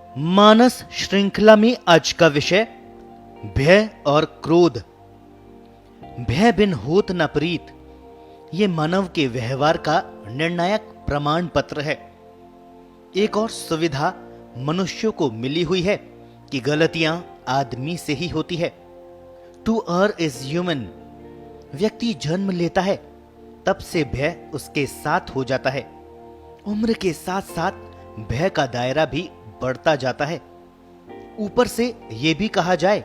मानस श्रृंखला में आज का विषय भय और क्रोध। भय बिन होत न प्रीत, ये मानव के व्यवहार का निर्णायक प्रमाण पत्र है। एक और सुविधा मनुष्यों को मिली हुई है कि गलतियां आदमी से ही होती है। To err is human. व्यक्ति जन्म लेता है तब से भय उसके साथ हो जाता है। उम्र के साथ साथ भय का दायरा भी बढ़ता जाता है। ऊपर से यह भी कहा जाए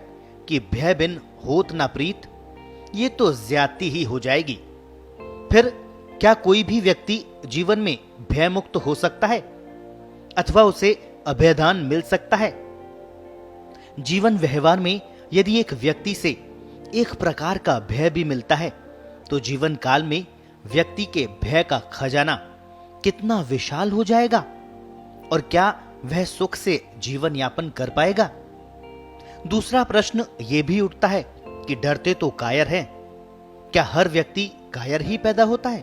कि भय बिन होत ना प्रीत, ये तो ज्यादती ही हो जाएगी। फिर क्या कोई भी व्यक्ति जीवन में भय मुक्त हो सकता है अथवा उसे अभयदान मिल सकता है? जीवन व्यवहार में यदि एक व्यक्ति से एक प्रकार का भय भी मिलता है तो जीवन काल में व्यक्ति के भय का खजाना कितना विशाल हो जाएगा, और क्या वह सुख से जीवन यापन कर पाएगा? दूसरा प्रश्न यह भी उठता है कि डरते तो कायर हैं, क्या हर व्यक्ति कायर ही पैदा होता है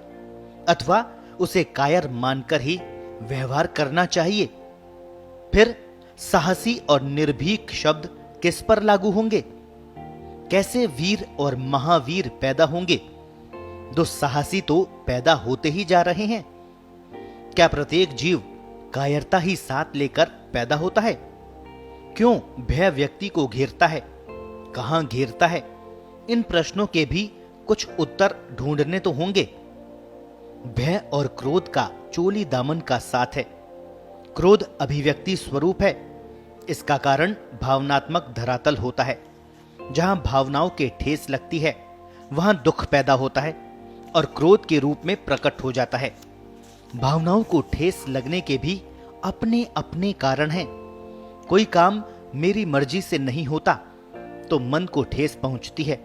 अथवा उसे कायर मानकर ही व्यवहार करना चाहिए? फिर साहसी और निर्भीक शब्द किस पर लागू होंगे? कैसे वीर और महावीर पैदा होंगे? दुस्साहसी तो पैदा होते ही जा रहे हैं। क्या प्रत्येक जीव कायरता ही साथ लेकर पैदा होता है? क्यों भय व्यक्ति को घेरता है, कहां घेरता है? इन प्रश्नों के भी कुछ उत्तर ढूंढने तो होंगे। भय और क्रोध का चोली दामन का साथ है। क्रोध अभिव्यक्ति स्वरूप है। इसका कारण भावनात्मक धरातल होता है। जहां भावनाओं के ठेस लगती है वहां दुख पैदा होता है और क्रोध के रूप में प्रकट हो जाता है। भावनाओं को ठेस लगने के भी अपने अपने कारण हैं। कोई काम मेरी मर्जी से नहीं होता तो मन को ठेस पहुंचती है।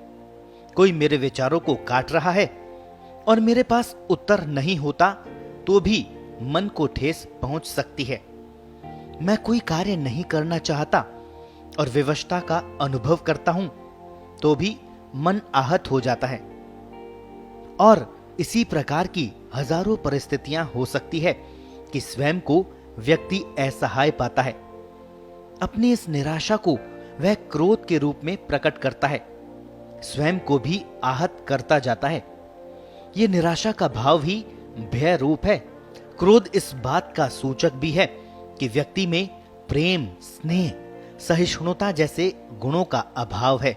कोई मेरे विचारों को काट रहा है और मेरे पास उत्तर नहीं होता तो भी मन को ठेस पहुंच सकती है। मैं कोई कार्य नहीं करना चाहता और विवशता का अनुभव करता हूं तो भी मन आहत हो जाता है। और इसी प्रकार की हजारों परिस्थितियां हो सकती है कि स्वयं को व्यक्ति असहाय पाता है। अपनी इस निराशा को वह क्रोध के रूप में प्रकट करता है, स्वयं को भी आहत करता जाता है। यह निराशा का भाव ही भय रूप है। क्रोध इस बात का सूचक भी है कि व्यक्ति में प्रेम, स्नेह, सहिष्णुता जैसे गुणों का अभाव है।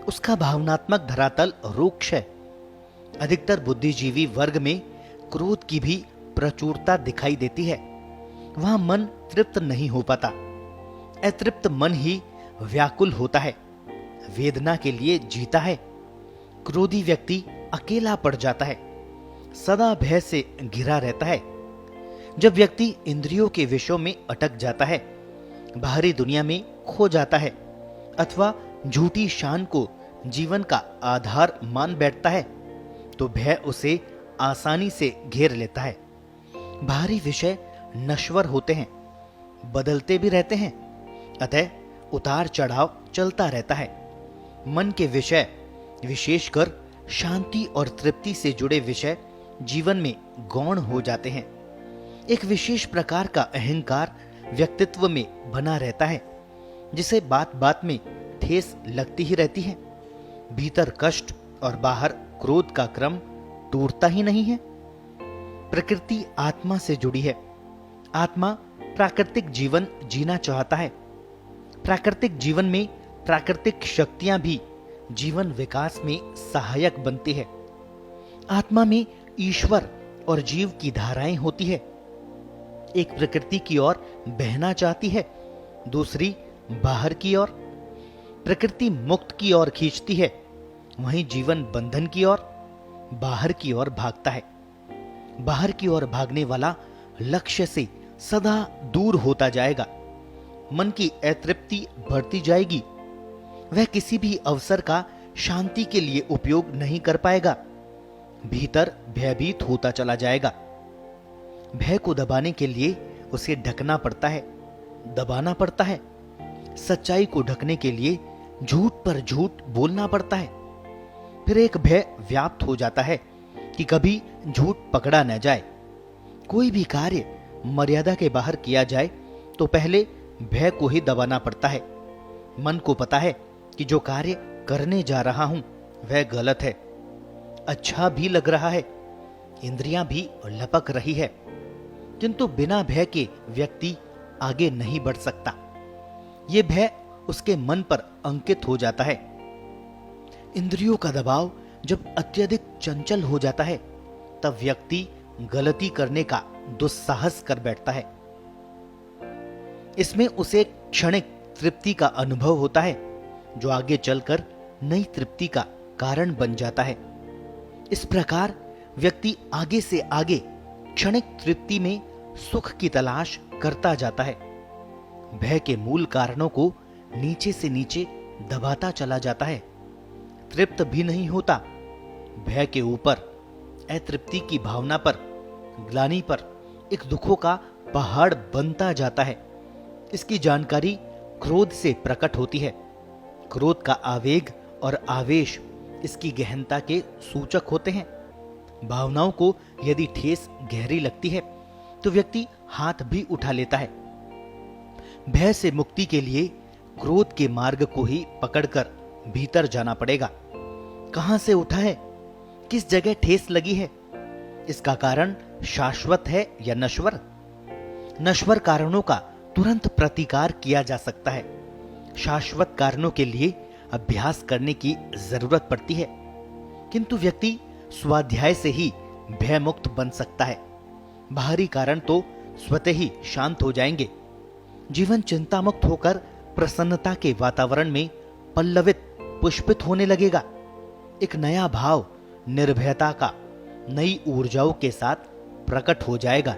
उसका भावनात्मक धरातल रूक्ष है। अधिकतर बुद्धिजीवी वर्ग में क्रोध की भी प्रचुरता दिखाई देती है। वहां मन तृप्त नहीं हो पाता। अतृप्त मन ही व्याकुल होता है, वेदना के लिए जीता है। क्रोधी व्यक्ति अकेला पड़ जाता है, सदा भय से घिरा रहता है। जब व्यक्ति इंद्रियों के विषयों में अटक जाता है, बाहरी दुनिया में खो जाता है अथवा झूठी शान को जीवन का आधार मान बैठता है तो भय उसे आसानी से घेर लेता है। बाहरी विषय नश्वर होते हैं, बदलते भी रहते हैं, अतः उतार चढ़ाव चलता रहता है। मन के विषय, विशेषकर शांति और तृप्ति से जुड़े विषय जीवन में गौण हो जाते हैं। एक विशेष प्रकार का अहंकार व्यक्तित्व में बना रहता है जिसे बात बात में ठेस लगती ही रहती है। भीतर कष्ट और बाहर क्रोध का क्रम टूटता ही नहीं है। प्रकृति आत्मा से जुड़ी है। आत्मा प्राकृतिक जीवन जीना चाहता है। प्राकृतिक जीवन में प्राकृतिक शक्तियां भी जीवन विकास में सहायक बनती है। आत्मा में ईश्वर और जीव की धाराएं होती है। एक प्रकृति की ओर बहना चाहती है, दूसरी बाहर की ओर। प्रकृति मुक्त की ओर खींचती है, वहीं जीवन बंधन की ओर, बाहर की ओर भागता है। बाहर की ओर भागने वाला लक्ष्य से सदा दूर होता जाएगा। मन की अतृप्ति बढ़ती जाएगी। वह किसी भी अवसर का शांति के लिए उपयोग नहीं कर पाएगा। भीतर भयभीत होता चला जाएगा। भय को दबाने के लिए उसे ढकना पड़ता है, दबाना पड़ता है। सच्चाई को ढकने के लिए झूठ पर झूठ बोलना पड़ता है। फिर एक भय व्याप्त हो जाता है कि कभी झूठ पकड़ा न जाए। कोई भी कार्य मर्यादा के बाहर किया जाए तो पहले भय को ही दबाना पड़ता है। मन को पता है कि जो कार्य करने जा रहा हूं वह गलत है, अच्छा भी लग रहा है, इंद्रियां भी लपक रही है, किंतु बिना भय के व्यक्ति आगे नहीं बढ़ सकता। यह भय उसके मन पर अंकित हो जाता है। इंद्रियों का दबाव जब अत्यधिक चंचल हो जाता है तब व्यक्ति गलती करने का दुस्साहस कर बैठता है। इसमें उसे क्षणिक तृप्ति का अनुभव होता है जो आगे चलकर नई तृप्ति का कारण बन जाता है। इस प्रकार व्यक्ति आगे से आगे क्षणिक तृप्ति में सुख की तलाश करता जाता है। भय के मूल कारणों को नीचे से नीचे दबाता चला जाता है, तृप्त भी नहीं होता। भय के ऊपर अतृप्ति की भावना पर, ग्लानि पर एक दुखों का पहाड़ बनता जाता है। इसकी जानकारी क्रोध से प्रकट होती है। क्रोध का आवेग और आवेश इसकी गहनता के सूचक होते हैं। भावनाओं को यदि ठेस गहरी लगती है तो व्यक्ति हाथ भी उठा लेता है। भय से मुक्ति के लिए क्रोध के मार्ग को ही पकड़कर भीतर जाना पड़ेगा। कहां से उठा है, किस जगह ठेस लगी है, इसका कारण शाश्वत है या नश्वर? नश्वर कारणों का तुरंत प्रतिकार किया जा सकता है। शाश्वत कारणों के लिए अभ्यास करने की जरूरत पड़ती है, किंतु व्यक्ति स्वाध्याय से ही भय मुक्त बन सकता है। बाहरी कारण तो स्वतः ही शांत हो जाएंगे। जीवन चिंता मुक्त होकर प्रसन्नता के वातावरण में पल्लवित, पुष्पित होने लगेगा। एक नया भाव निर्भयता का नई ऊर्जाओं के साथ प्रकट हो जाएगा।